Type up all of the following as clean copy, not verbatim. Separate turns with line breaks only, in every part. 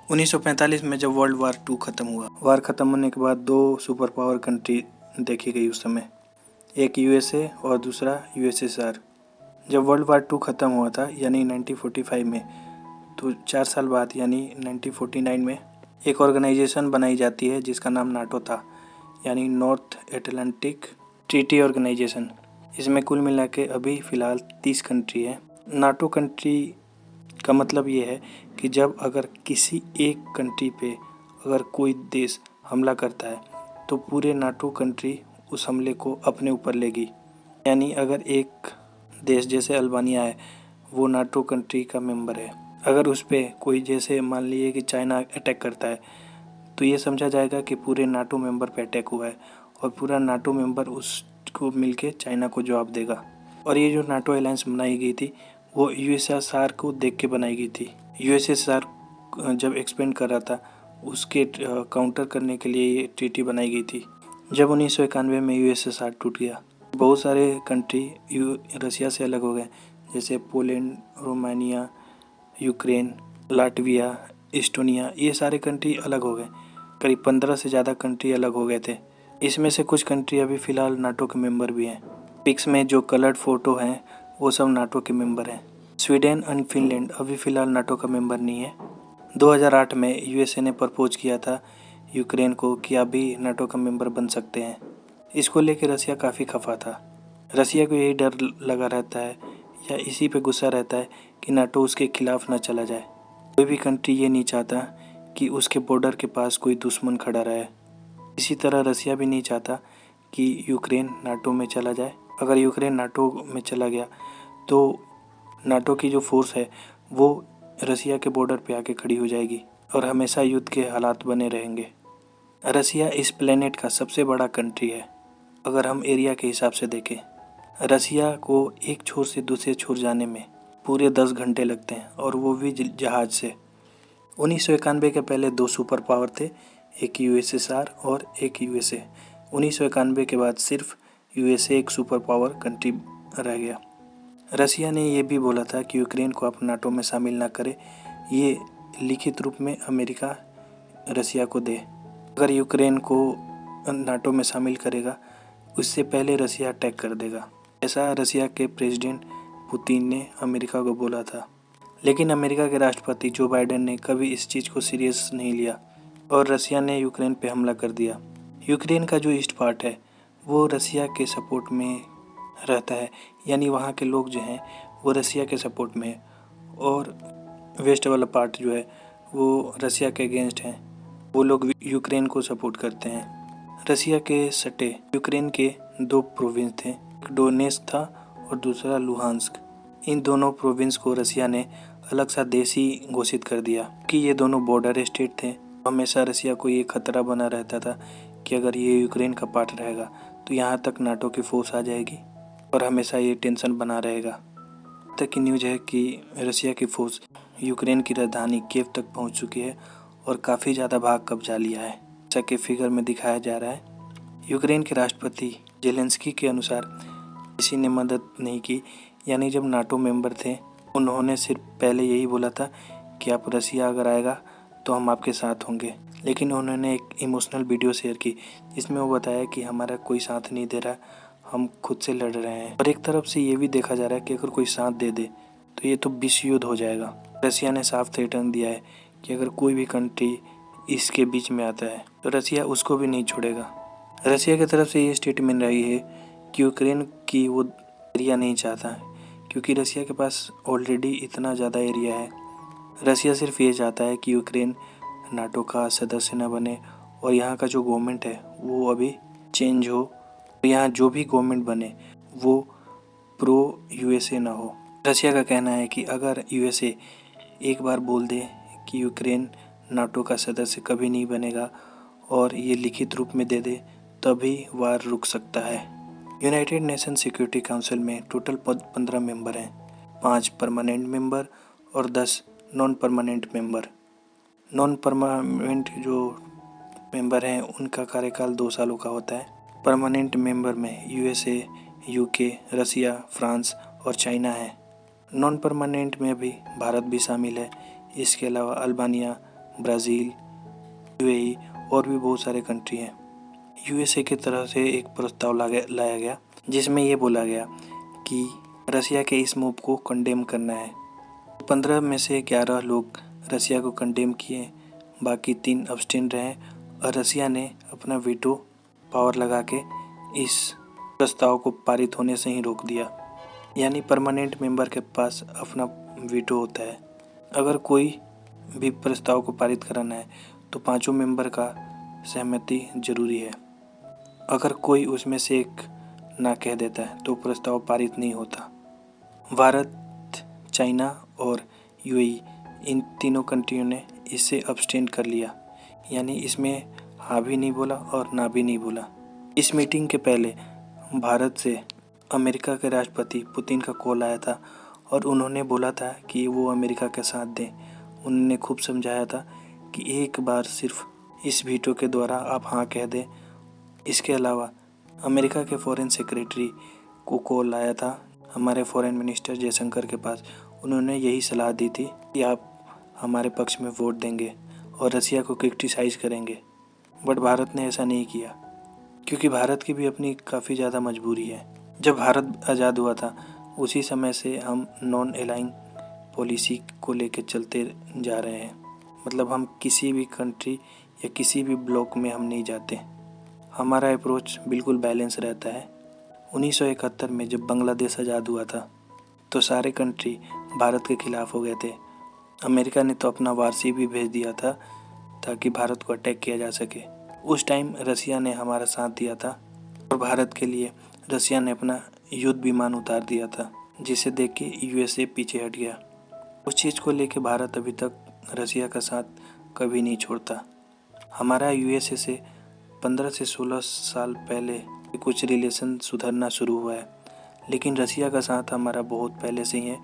1945 में जब world war 2 ख़त्म हुआ, वार ख़त्म होने के बाद दो सुपर पावर कंट्री देखी गई उस समय, एक यूएसए और दूसरा यूएसएसआर। जब वर्ल्ड वार 2 ख़त्म हुआ था यानी 1945 में, तो 4 साल बाद यानी 1949 में एक ऑर्गेनाइजेशन बनाई जाती है जिसका नाम नाटो था, यानी नॉर्थ एटलांटिक ट्रीटी ऑर्गेनाइजेशन। इसमें कुल मिला के अभी फ़िलहाल 30 कंट्री है। नाटो कंट्री का मतलब ये है कि जब अगर किसी एक कंट्री पे अगर कोई देश हमला करता है तो पूरे नाटो कंट्री उस हमले को अपने ऊपर लेगी। यानी अगर एक देश जैसे अल्बानिया है, वो नाटो कंट्री का मेंबर है, अगर उस पर कोई जैसे मान लीजिए कि चाइना अटैक करता है तो ये समझा जाएगा कि पूरे नाटो मेंबर पे अटैक हुआ है और पूरा नाटो मेंबर उसको मिलके चाइना को जवाब देगा। और ये जो नाटो अलायंस बनाई गई थी वो यूएसएसआर को देख के बनाई गई थी। यूएसएसआर जब एक्सपेंड कर रहा था उसके काउंटर करने के लिए ये ट्रीटी बनाई गई थी। जब 1991 में यूएसएसआर टूट गया, बहुत सारे कंट्री रसिया से अलग हो गए, जैसे Poland, Romania, Ukraine, Latvia, Estonia, ये सारे कंट्री अलग हो गए। करीब 15 से ज़्यादा कंट्री अलग हो गए थे। इसमें से कुछ कंट्री अभी फ़िलहाल नाटो के मेंबर भी हैं। पिक्स में जो कलर्ड फ़ोटो हैं वो सब नाटो के मेंबर हैं। स्वीडन एंड फिनलैंड अभी फ़िलहाल नाटो का मेंबर नहीं है। 2008 में यूएसए ने प्रपोज किया था यूक्रेन को कि आप भी नाटो का मेंबर बन सकते हैं। इसको लेकर रसिया काफ़ी खफा था। रसिया को यही डर लगा रहता है या इसी पे गुस्सा रहता है कि नाटो उसके खिलाफ़ ना चला जाए। कोई भी कंट्री ये नहीं चाहता कि उसके बॉर्डर के पास कोई दुश्मन खड़ा रहे। इसी तरह रसिया भी नहीं चाहता कि यूक्रेन नाटो में चला जाए। अगर यूक्रेन नाटो में चला गया तो नाटो की जो फोर्स है वो रसिया के बॉर्डर पे आके खड़ी हो जाएगी और हमेशा युद्ध के हालात बने रहेंगे। रसिया इस प्लेनेट का सबसे बड़ा कंट्री है अगर हम एरिया के हिसाब से देखें। रसिया को एक छोर से दूसरे छोर जाने में पूरे 10 घंटे लगते हैं और वो भी जहाज़ से। 1991 के पहले दो सुपर पावर थे, एक यूएसएसआर और एक यूएसए। 1991 के बाद सिर्फ यूएसए एक सुपर पावर कंट्री रह गया। रसिया ने ये भी बोला था कि यूक्रेन को आप नाटो में शामिल ना करे, ये लिखित रूप में अमेरिका रसिया को दे। अगर यूक्रेन को नाटो में शामिल करेगा उससे पहले रसिया अटैक कर देगा, ऐसा रसिया के प्रेसिडेंट पुतिन ने अमेरिका को बोला था। लेकिन अमेरिका के राष्ट्रपति जो बाइडेन ने कभी इस चीज़ को सीरियस नहीं लिया और रसिया ने यूक्रेन पे हमला कर दिया। यूक्रेन का जो ईस्ट पार्ट है वो रसिया के सपोर्ट में रहता है, यानी वहाँ के लोग जो हैं वो रसिया के सपोर्ट में है और वेस्ट वाला पार्ट जो है वो रसिया के अगेंस्ट हैं, वो लोग यूक्रेन को सपोर्ट करते हैं। रसिया के सटे यूक्रेन के दो प्रोविंस थे, एक डोनेट्स्क था और दूसरा लुहांस्क। इन दोनों प्रोविंस को रसिया ने अलग सा देश ही घोषित कर दिया कि ये दोनों बॉर्डर स्टेट थे। हमेशा रसिया को ये खतरा बना रहता था कि अगर ये यूक्रेन का पार्ट रहेगा तो यहाँ तक नाटो की फोर्स आ जाएगी और हमेशा ये टेंशन बना रहेगा। तक की न्यूज़ है कि रसिया की फोर्स यूक्रेन की राजधानी कीव तक पहुँच चुकी है और काफ़ी ज़्यादा भाग कब्जा लिया है, जैसा कि फिगर में दिखाया जा रहा है। यूक्रेन के राष्ट्रपति जेलेंस्की के अनुसार किसी ने मदद नहीं की, यानी जब नाटो मेंबर थे उन्होंने सिर्फ पहले यही बोला था कि आप रसिया अगर आएगा तो हम आपके साथ होंगे। लेकिन उन्होंने एक इमोशनल वीडियो शेयर की जिसमें वो बताया कि हमारा कोई साथ नहीं दे रहा, हम खुद से लड़ रहे हैं। और एक तरफ से ये भी देखा जा रहा है कि अगर कोई साथ दे दे तो ये तो विश्व युद्ध हो जाएगा। रसिया ने साफ थ्रेटन दिया है कि अगर कोई भी कंट्री इसके बीच में आता है तो रसिया उसको भी नहीं छोड़ेगा। रसिया की तरफ से ये स्टेटमेंट रही है कि यूक्रेन की वो एरिया नहीं चाहता है क्योंकि रसिया के पास ऑलरेडी इतना ज़्यादा एरिया है। रसिया सिर्फ ये चाहता है कि यूक्रेन नाटो का सदस्य न बने और यहाँ का जो गवर्नमेंट है वो अभी चेंज हो, यहाँ जो भी गवर्नमेंट बने वो प्रो यूएसए ना हो। रसिया का कहना है कि अगर यूएसए एक बार बोल दे कि यूक्रेन नाटो का सदस्य कभी नहीं बनेगा और ये लिखित रूप में दे दे तभी वार रुक सकता है। यूनाइटेड नेशन सिक्योरिटी काउंसिल में टोटल 15 मेंबर हैं, 5 परमानेंट मेंबर और 10 non permanent member. Non permanent जो मेंबर हैं उनका कार्यकाल 2 सालों का होता है। परमानेंट मेंबर में यूएसए, यूके, रसिया, फ्रांस और चाइना है। नॉन परमानेंट में अभी भारत भी शामिल है। इसके अलावा अल्बानिया, ब्राज़ील, यूएई और भी बहुत सारे कंट्री हैं। यूएसए की तरफ से एक प्रस्ताव लाया गया जिसमें ये बोला गया कि रसिया के इस मूव को कंडेम करना है। 15 में से 11 लोग रसिया को कंडेम किए, बाकी 3 अब्सटेन रहे और रसिया ने अपना वीटो पावर लगा के इस प्रस्ताव को पारित होने से ही रोक दिया। यानी परमानेंट मेंबर के पास अपना वीटो होता है। अगर कोई भी प्रस्ताव को पारित कराना है तो 5 मेंबर का सहमति जरूरी है। अगर कोई उसमें से एक ना कह देता है तो प्रस्ताव पारित नहीं होता। भारत, चाइना और यूएई इन तीनों कंट्रियों ने इससे अब्सटेन कर लिया, यानी इसमें हाँ भी नहीं बोला और ना भी नहीं बोला। इस मीटिंग के पहले भारत से अमेरिका के राष्ट्रपति पुतिन का कॉल आया था और उन्होंने बोला था कि वो अमेरिका के साथ दें। उन्होंने खूब समझाया था कि एक बार सिर्फ इस वीटो के द्वारा आप हाँ कह दें। इसके अलावा अमेरिका के फॉरेन सेक्रेटरी को कॉल आया था हमारे फॉरेन मिनिस्टर जयशंकर के पास। उन्होंने यही सलाह दी थी कि आप हमारे पक्ष में वोट देंगे और रसिया को क्रिटिसाइज़ करेंगे। बट भारत ने ऐसा नहीं किया क्योंकि भारत की भी अपनी काफ़ी ज़्यादा मजबूरी है। जब भारत आज़ाद हुआ था उसी समय से हम नॉन अलाइंग पॉलिसी को लेकर चलते जा रहे हैं। मतलब हम किसी भी कंट्री या किसी भी ब्लॉक में हम नहीं जाते। हमारा अप्रोच बिल्कुल बैलेंस रहता है। 1971 में जब बांग्लादेश आज़ाद हुआ था तो सारे कंट्री भारत के खिलाफ़ हो गए थे। अमेरिका ने तो अपना वारसी भी भेज दिया था ताकि भारत को अटैक किया जा सके। उस टाइम रसिया ने हमारा साथ दिया था और भारत के लिए रसिया ने अपना युद्ध विमान उतार दिया था, जिसे देख के यूएसए पीछे हट गया। उस चीज़ को लेके भारत अभी तक रसिया का साथ कभी नहीं छोड़ता। हमारा यूएसए से 15 से 16 साल पहले कुछ रिलेशन सुधरना शुरू हुआ है, लेकिन रसिया का साथ हमारा बहुत पहले से ही है।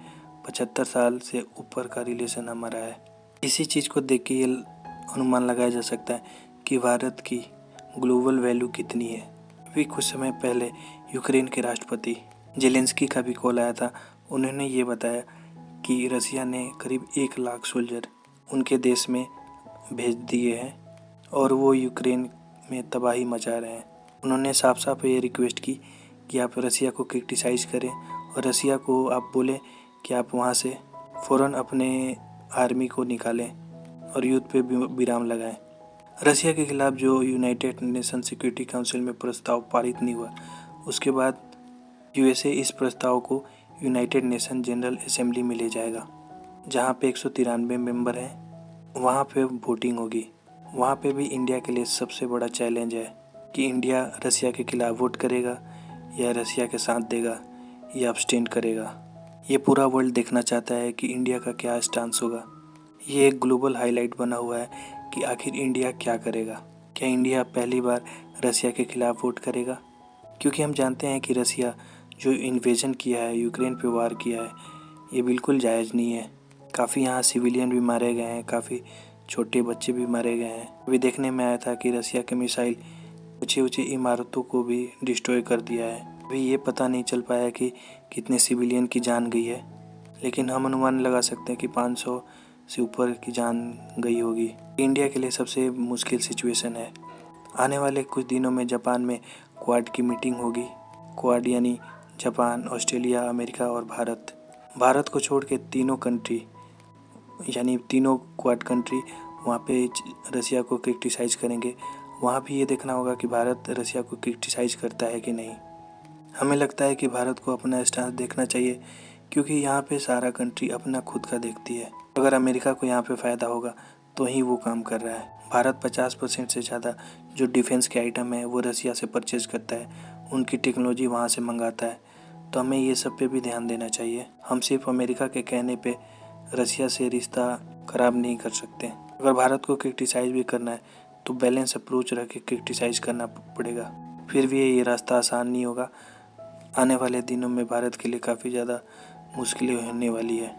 75 साल से ऊपर का रिलेशन हमारा है। इसी चीज़ को देख के ये अनुमान लगाया जा सकता है कि भारत की ग्लोबल वैल्यू कितनी है। अभी कुछ समय पहले यूक्रेन के राष्ट्रपति जेलेंस्की का भी कॉल आया था। उन्होंने ये बताया कि रसिया ने करीब 1 लाख सोल्जर उनके देश में भेज दिए हैं और वो यूक्रेन में तबाही मचा रहे हैं। उन्होंने साफ साफ ये रिक्वेस्ट की कि आप रसिया को क्रिटिसाइज़ करें और रसिया को आप बोलें कि आप वहाँ से फ़ौरन अपने आर्मी को निकालें और युद्ध पे विराम लगाएं। रसिया के खिलाफ जो यूनाइटेड नेशन सिक्योरिटी काउंसिल में प्रस्ताव पारित नहीं हुआ, उसके बाद यूएसए इस प्रस्ताव को यूनाइटेड नेशन जनरल असेंबली में ले जाएगा, जहाँ पे 193 मेंबर हैं। वहाँ पे वोटिंग होगी। वहाँ पे भी इंडिया के लिए सबसे बड़ा चैलेंज है कि इंडिया रसिया के खिलाफ वोट करेगा या रसिया के साथ देगा या अब्सटेन करेगा। ये पूरा वर्ल्ड देखना चाहता है कि इंडिया का क्या स्टांस होगा। ये एक ग्लोबल हाईलाइट बना हुआ है कि आखिर इंडिया क्या करेगा। क्या इंडिया पहली बार रसिया के खिलाफ वोट करेगा? क्योंकि हम जानते हैं कि रसिया जो इन्वेजन किया है, यूक्रेन पे वार किया है, ये बिल्कुल जायज़ नहीं है। काफ़ी यहाँ सिविलियन भी मारे गए हैं, काफ़ी छोटे बच्चे भी मारे गए हैं। अभी देखने में आया था कि रसिया के मिसाइल ऊँची ऊँची इमारतों को भी डिस्ट्रॉय कर दिया है। अभी ये पता नहीं चल पाया कि कितने सिविलियन की जान गई है, लेकिन हम अनुमान लगा सकते हैं कि 500 से ऊपर की जान गई होगी। इंडिया के लिए सबसे मुश्किल सिचुएशन है। आने वाले कुछ दिनों में जापान में क्वाड की मीटिंग होगी। क्वाड यानी जापान, ऑस्ट्रेलिया, अमेरिका और भारत। भारत को छोड़ के तीनों कंट्री यानी तीनों क्वाड कंट्री वहाँ पे रसिया को क्रिटिसाइज़ करेंगे। वहाँ भी ये देखना होगा कि भारत रसिया को क्रिटिसाइज़ करता है कि नहीं। हमें लगता है कि भारत को अपना स्टांस देखना चाहिए, क्योंकि यहाँ पे सारा कंट्री अपना खुद का देखती है। अगर अमेरिका को यहाँ पे फ़ायदा होगा तो ही वो काम कर रहा है। भारत 50% से ज़्यादा जो डिफेंस के आइटम है वो रसिया से परचेज करता है, उनकी टेक्नोलॉजी वहाँ से मंगाता है। तो हमें ये सब पे भी ध्यान देना चाहिए। हम सिर्फ अमेरिका के कहने पे रसिया से रिश्ता ख़राब नहीं कर सकते। अगर भारत को क्रिटिसाइज़ भी करना है तो बैलेंस अप्रोच रख के क्रिटिसाइज़ करना पड़ेगा। फिर भी ये रास्ता आसान नहीं होगा। आने वाले दिनों में भारत के लिए काफ़ी ज़्यादा मुश्किलें होने वाली है।